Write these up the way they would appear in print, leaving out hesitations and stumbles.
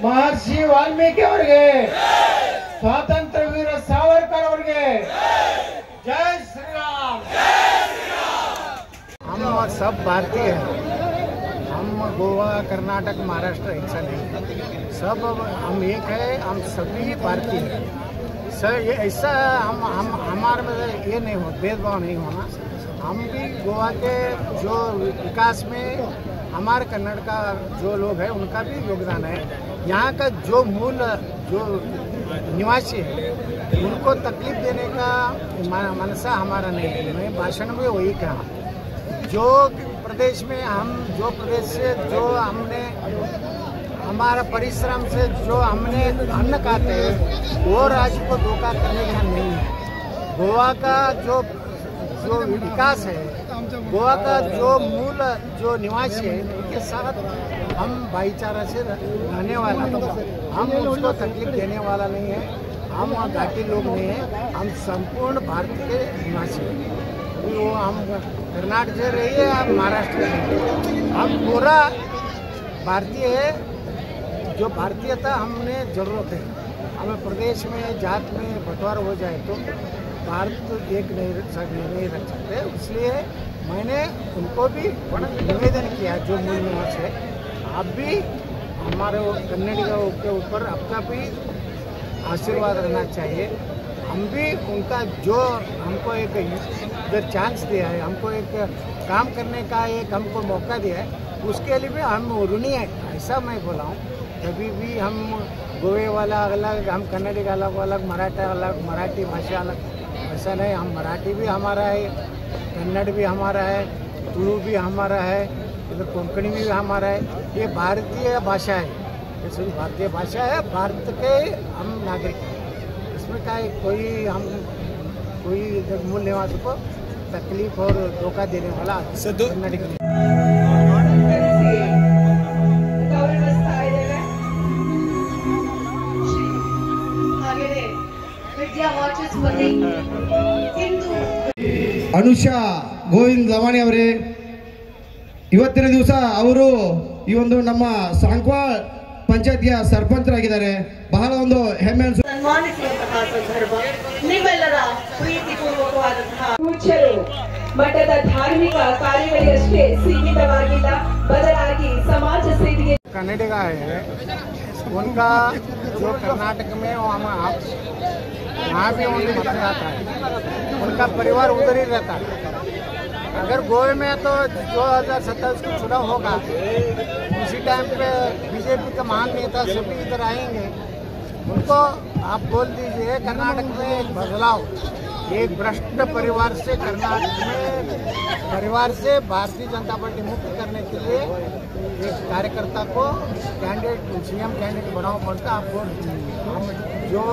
महर्षि वाल्मीकि ಅವರಿಗೆ स्वातंत्र्य वीर सावरकर ಅವರಿಗೆ जय श्री राम। हम सब भारतीय हैं, हम गोवा कर्नाटक महाराष्ट्र ऐसा नहीं, सब हम एक है, हम सभी भारतीय हैं सर। ये ऐसा हम हमारे में ये नहीं हो, भेदभाव नहीं होना। हम भी गोवा के जो विकास में हमारे कन्नड़ का जो लोग हैं उनका भी योगदान है। यहाँ का जो मूल जो निवासी है उनको तकलीफ देने का मनसा हमारा नहीं है। मैं भाषण में वही कहा, जो प्रदेश में हम जो प्रदेश से जो हमने हमारा परिश्रम से जो हमने अन्न खाते हैं वो राज्य को धोखा करने का नहीं है। गोवा का जो विकास है, गोवा का जो मूल जो निवासी है उनके साथ हम भाईचारा से रहने वाला, हम उसको तकलीफ देने वाला नहीं है। हम वहाँ घाटी लोग नहीं हैं, हम संपूर्ण भारत के निवासी हैं। वो हम कर्नाटक से रहिए, आप महाराष्ट्र से रहिए, हम पूरा भारतीय है। जो भारतीयता हमने जरूरत है, हमें प्रदेश में जात में बंटवारा हो जाए तो भारत एक नहीं रख सकते। इसलिए मैंने उनको भी निवेदन किया, जो मूल निवास है आप भी हमारे कन्नड़ियों के ऊपर आपका भी आशीर्वाद रहना चाहिए। हम भी उनका जो हमको एक इधर चांस दिया है, हमको एक काम करने का एक हमको मौका दिया है, उसके लिए भी हम ऋणी है, ऐसा मैं बोला हूँ। कभी भी हम गोवे वाला अलग, हम कन्नड़ी का अलग अलग, मराठा अलग, मराठी भाषा अलग, ऐसा नहीं। हम मराठी भी हमारा है, कन्नड़ भी हमारा है, तुलु भी हमारा है, इधर कोंकणी भी हमारा है। ये भारतीय भाषा है, ये सभी भारतीय भाषा है, भारत के हम नागरिक हैं। इसमें क्या है, कोई मूल निवासी को तकलीफ और धोखा देने वाला कन्नड़ी के ಅನುಷಾ ಗೋವಿಂದ್ ಲವಾಣಿ ಅವರೇ, ಇವತ್ತಿನ ದಿವಸ ಅವರು ಈ ಒಂದು ನಮ್ಮ ಸಾಂಕ್ವಾಳ್ ಪಂಚಾಯತಿಯ ಸರ್ಪಂಚರಾಗಿದ್ದಾರೆ. ಬಹಳ ಒಂದು ಹೆಮ್ಮೆ ಸನ್ಮಾನಿಸುವಂತಹ ಸಂದರ್ಭ ನಿಮ್ಮೆಲ್ಲರ ಪ್ರೀತಿಪೂರ್ವಕವಾದಂತಹ ಪೂಜ್ಯರು ಮಠದ ಧಾರ್ಮಿಕ ಕಾರ್ಯಗಳಿಗಷ್ಟೇ ಸೀಮಿತವಾಗಿಲ್ಲ, ಬದಲಾಗಿ ಸಮಾಜ ಸೇವೆಗೆ कन्नड़ी का है। उनका जो कर्नाटक में वहाँ भी उनका मत रहता है, उनका परिवार उधर ही रहता है। अगर गोवा में तो 2027 को चुनाव होगा, उसी टाइम पे बीजेपी का महान नेता सभी इधर आएंगे। उनको आप बोल दीजिए कर्नाटक में एक बदलाव, एक भ्रष्ट परिवार से कर्नाटक में परिवार से भारतीय जनता पार्टी मुक्त करने के लिए एक कार्यकर्ता को कैंडिडेट सीएम कैंडिडेट बनाओ बोलता आप बोल जो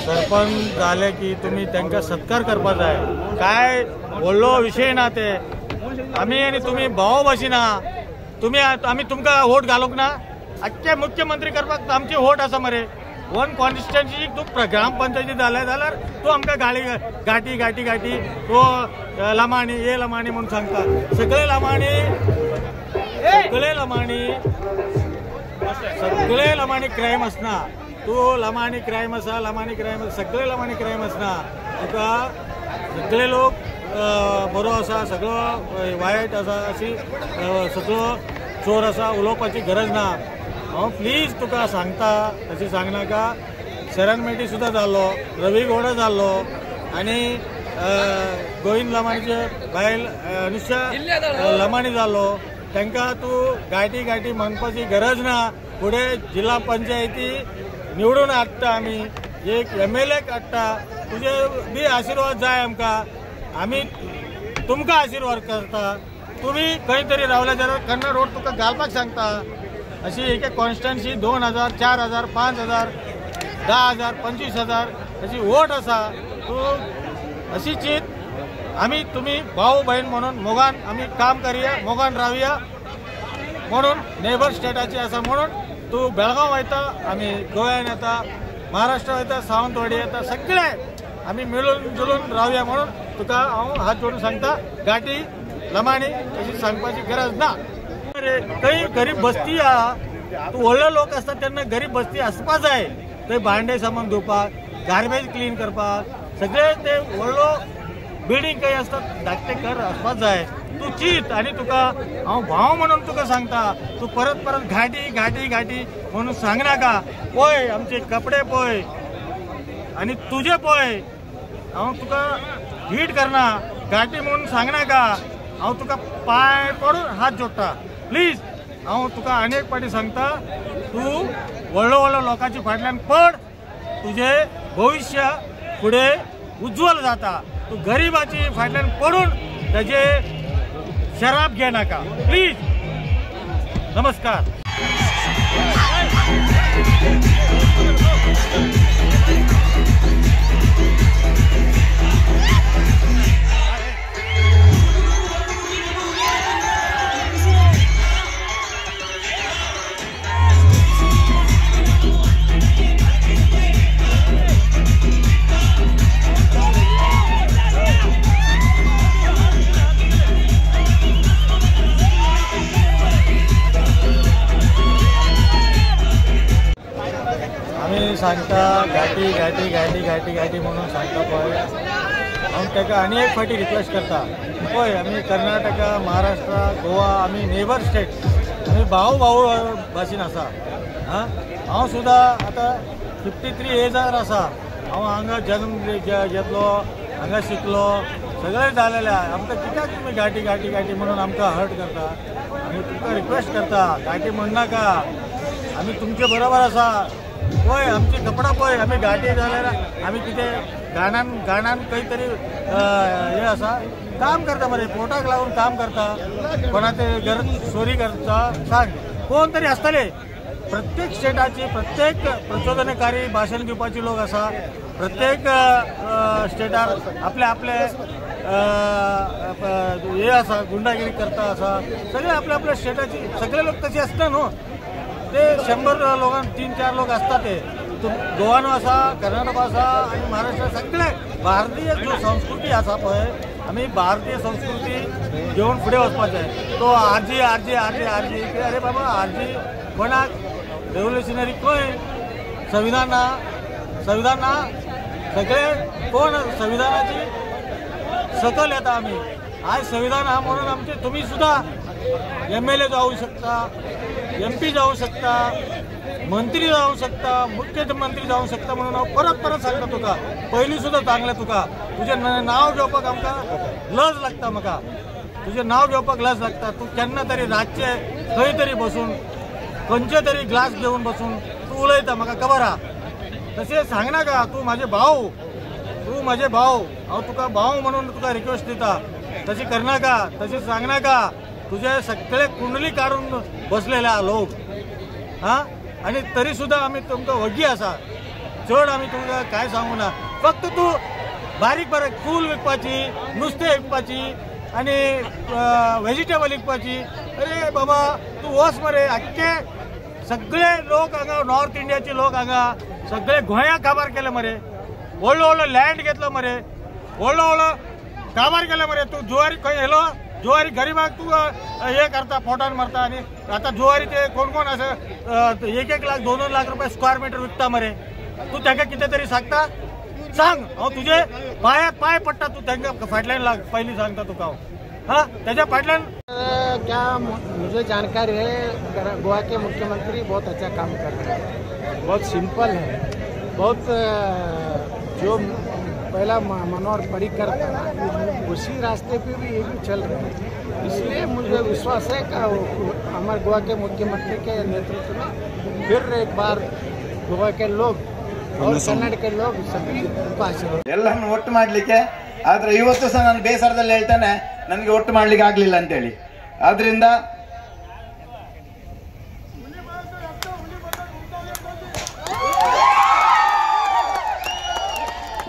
सरपंच झाले की तुम्ही त्यांचा सत्कार करपा जाय। काय बोललो विषय ना ते, आम्ही आणि तुम्ही भाव बसिना, तुम्ही आम्ही तुमका वोट घालूक ना, अख्खे मुख्यमंत्री करपाक आमची वोट असा मरे। वन कॉन्स्टिट्युएन्सी तू ग्रामपंचायती जाल्यार तू आमकां गाठी तो लमाणी ये लमाणी म्हणून सांगता। सगळे लमाणी क्राईम असना, तू लमाणी क्राईम असा सगळे लमाणी क्राईम असना, तुका सगळे लोक बरो असा सगळो वायट असा अशी सगळो चोर असा उलोवपाची गरज ना। हांव प्लीज तुका सांगता, तशी सांगनाका। शरण मेटी सुद्धा जाल्लो, रवी गौडा जाल्लो आणि गोविंद लमाणीचे बायल अनुषा लमाणी जाल्लो। तांकां तू गाठी म्हणपाची गरज ना। पुढे जिल्हा पंचायती निवडून हाडटा आमी, एक MLA हाडटा, तुझे बी आशीर्वाद जाय आमकां, आमी तुमकां आशीर्वाद करता। तुम्ही खंय तरी रावल्या जाल्यार कन्नड रोड तुका घालपाक सांगता। अशी एक कॉन्स्टन्सी 2000, 4000, 5000, 10,000, 25,000 अशी वोट आसा। तू अशी चित आम्ही तुम्ही भाऊ बहीण म्हणून मोगान आम्ही काम करूया, मोगान राहूया म्हणून नेबर स्टेटाचे असं म्हणून तू बेळगाव येता, आम्ही गोव्यान येता, महाराष्ट्र येता, सावंतवाडी येता, सगळे आम्ही मिळून जुळून राहूया म्हणून तुका हांव हात जोडून सांगता. गाठी लमाणी अशी सांगपाची गरज ना. काही गरीब बस्ती तू व्हडले लोक असतात त्यांना गरीब बस्ती असपाच जाय. ते भांडे सामान धुवपाक, गार्बेज क्लीन करपाक, सगळे ते व्हडलो बिल्डिंग काही असतात धाकटे घर असपाच जाय. तू चित आणि तुका हांव भाव म्हणून तुका सांगता. तू परत परत घाटी घाटी घाटी म्हणून सांग नाका. पळय आमचे कपडे पळय आणि तुझे पळय. हांव तुका हीट करना, घाटी म्हणून सांग नाका. हांव तुका पाय पडून हात जोडटा. प्लीज हांव तुका अनेक पाटी सांगता, तू व्हडलो व्हडलो लोकांची फाटल्यान पड. तुझे भविष्य फुडें उज्ज्वल जाता. तू गरीबाची फाटल्यान पडून ताजे शराब घे नाका. प्लीज. नमस्कार. सांगता घाटी घाटी घाटी घाटी घाटी म्हणून सांगता पळय. हांव ताका आनी एक फाटी रिक्वेस्ट करता. पळय आमी कर्नाटका, महाराष्ट्र, गोवा आमी नेबर स्टेट, आमी भाऊ भाऊ भाशेन आसा. हांव सुद्दां आतां 53 एजार आसा. हांव हांगा जन्म घेतलो, हांगा शिकलो, सगळें जालेलें आहा. आमकां कित्याक तुमी घाटी घाटी घाटी म्हणून आमकां हर्ट करता. आमी तुमकां रिक्वेस्ट करता, घाटी म्हणनाका. आमी तुमचे बरोबर आसा. पळय आमची कपडा पळय, आमी घाटी जाल्यार आमी कितें गाणान खंय तरी हे आसा काम करता मरे, पोटाक लागून काम करता. कोणाचे घर चोरी करता सांग, कोण तरी आसतले. प्रत्येक स्टेटाची प्रत्येक प्रचोदनकारी भाशण दिवपाची लोक आसा. प्रत्येक स्टेटार आपले आपले हे आसा, गुंडागिरी करता आसा. सगळे आपल्या आपल्या स्टेटाची सगळे लोक तसे आसता न्हू. ते 100 लोकांक 3-4 लोक असतात. ते गोवानो आसा, कर्नाटक आसा आणि महाराष्ट्र सगळे भारतीय जो संस्कृती आसा पळय, आमी भारतीय संस्कृती घेवन फुडें वचपाचें. तो आरजी आरजी आरजी आरजी अरे बाबा आरजी कोणाक रेव्होल्युशनरी खंय संविधान ना, संविधान ना. सगळे कोण संविधानाची सकल येता. आमी आज संविधान हा म्हणून आमचे तुम्ही सुद्धा MLA जाऊ शकता, MP जाऊ शकता, मंत्री जाऊ शकता, मुख्यमंत्री जाऊ शकता. म्हणून हांव परत परत सांगता तुका, पयलीं सुद्दां सांगलें तुका, तुजें नांव घेवपाक आमकां लज लागता. म्हाका तुजें नांव घेवपाक लज लागता. तूं केन्ना तरी रातचें खंय तरी बसून खंयचे तरी ग्लास घेवन बसून तूं उलयता, म्हाका खबर आहा. तशें सांगनाका. तूं म्हाजे भाव, तूं म्हाजे भाव. हांव तुका भाव म्हणून तुका रिक्वेस्ट दिता. तशी करनाका, तशें सांगनाका. तुझे सगळे कुंडली काढून बसलेले आहा लोक. आणि तरी सुद्धा आम्ही तुमकां वगी आसा. चड आम्ही तुमकां काय सांगू ना. फक्त तूं बारीक बारीक फूल विकपाची, नुस्तें विकपाची आणि व्हेजिटेबल विकपाची. अरे बाबा तूं वच मरे. आख्खे सगळे लोक हांगा, नॉर्थ इंडियाचे लोक हांगा सगळे गोंयाक काबार केले मरे. व्हडलो व्हडलो लँड घेतलो मरे, व्हडलो व्हडलो काबार केले मरे. तूं जुवारी खंय येलो, जुवारी गरीबाक तू हे करता, पोटान मारता. आणि आता जुवारीचे कोण कोण असं 1-1 लाख 2-2 लाख रुपये स्क्वेअर मीटर विकता मरे. तू ताका कितें तरी सांगता. सांग, हांव तुजे पायात पाय पडटा. तू तांकां फाटल्यान लाग. पयलीं सांगता तुका हांव. ताच्या फाटल्यान क्या मुझे जानकारी है, गोवा के मुख्यमंत्री बहुत अच्छा काम कर रहे हैं. बहुत सिंपल है. बहुत जो पहला मनोहर पर्रिकर था उसी रास्ते पे भी ये भी चल रहे हैं. इसलिए मुझे विश्वास है कि हमारे गोवा के मुख्यमंत्री के नेतृत्व में फिर एक बार गोवा के लोग और कर्नाटक के लोग सभी ಎಲ್ಲರನ್ನು ಒಟ್ಟು ಮಾಡಲಿಕ್ಕೆ. ಆದರೆ ಇವತ್ತು ಸಹ ನಾನು ಬೇಸರದಲ್ಲಿ ಹೇಳ್ತೇನೆ, ನನಗೆ ಒಟ್ಟು ಮಾಡಲಿಕ್ಕೆ ಆಗಲಿಲ್ಲ ಅಂತೇಳಿ. ಆದ್ರಿಂದ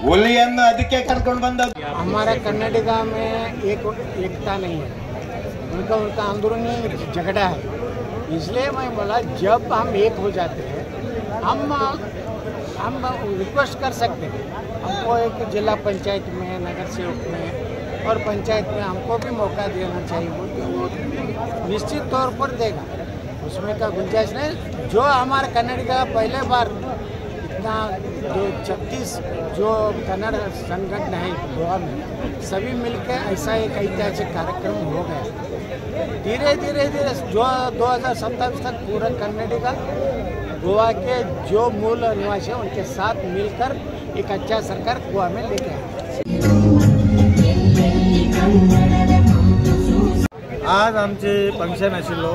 ಹುಲಿಯನ್ನು ಅದಕ್ಕೆ ಕರ್ಕೊಂಡು ಬಂದದ್ದು. हमारा कन्नडिगा में एकता नहीं है, उनका अंदरूनी झगड़ा है। इसलिए मैं बोला जब हम एक हो जाते हैं हम रिक्वेस्ट कर सकते हैं, हमको एक जिला पंचायत में, नगर सेवक में और पंचायत में हमको भी मौका देना चाहिए, वो निश्चित तौर पर देगा, उसमें का गुंजाइश नहीं। जो हमारे कन्नडिगा पहले बार इतना जो 36 जो कन्नड़ संगठन है गोवा में सभी मिलकर ऐसा एक ऐतिहासिक कार्यक्रम हो गया। धीरे धीरे जो 2027 तक पूरा कन्नडिगा गोवा के जो मूल निवासी हैं उनके साथ मिलकर एक अच्छा सरकार गोवा में लेके आए। आज आमचे फंक्शन आशिल्लो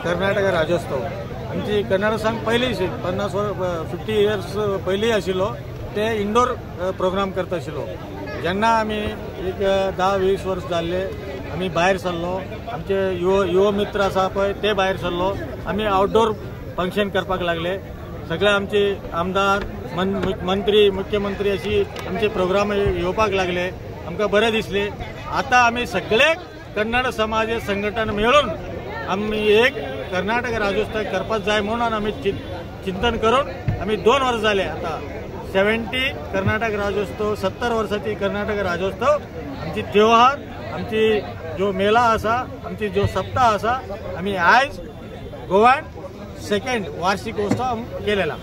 कर्नाटक राज्योत्सव। आमची कन्नड सांग पहिली 50 इयर्स पयलीं आशिल्लो ते इंडोर प्रोग्राम करता आशिल्लो। जेन्ना आमी एक 10-20 वर्स जाल्ले आमी भायर सरलो, आमचे युव मित्र आसा पळय ते भायर सरलो, आमी आउटडोर फंक्शन करपाक लागले। सगळे आमचे आमदार मंत्री मुख्यमंत्री अशी आमचे प्रोग्राम येवपाक लागले, आमकां बरें दिसले। आता आमी सगळे कन्नड समाज संघटन मिळून आम्ही एक कर्नाटक राज्योत्सव करपाक जाय म्हणून आम्ही चिंतन करून आम्ही 2 वर्स जाले। आता 70 कर्नाटक राज्योत्सव, 70 वर्साची कर्नाटक राज्योत्सव आमची त्योहार, आमची जो मेला आसा, आमची जो सप्ताह आसा, आम्ही आज गोवान 2nd वार्षिक उत्सव केलेला।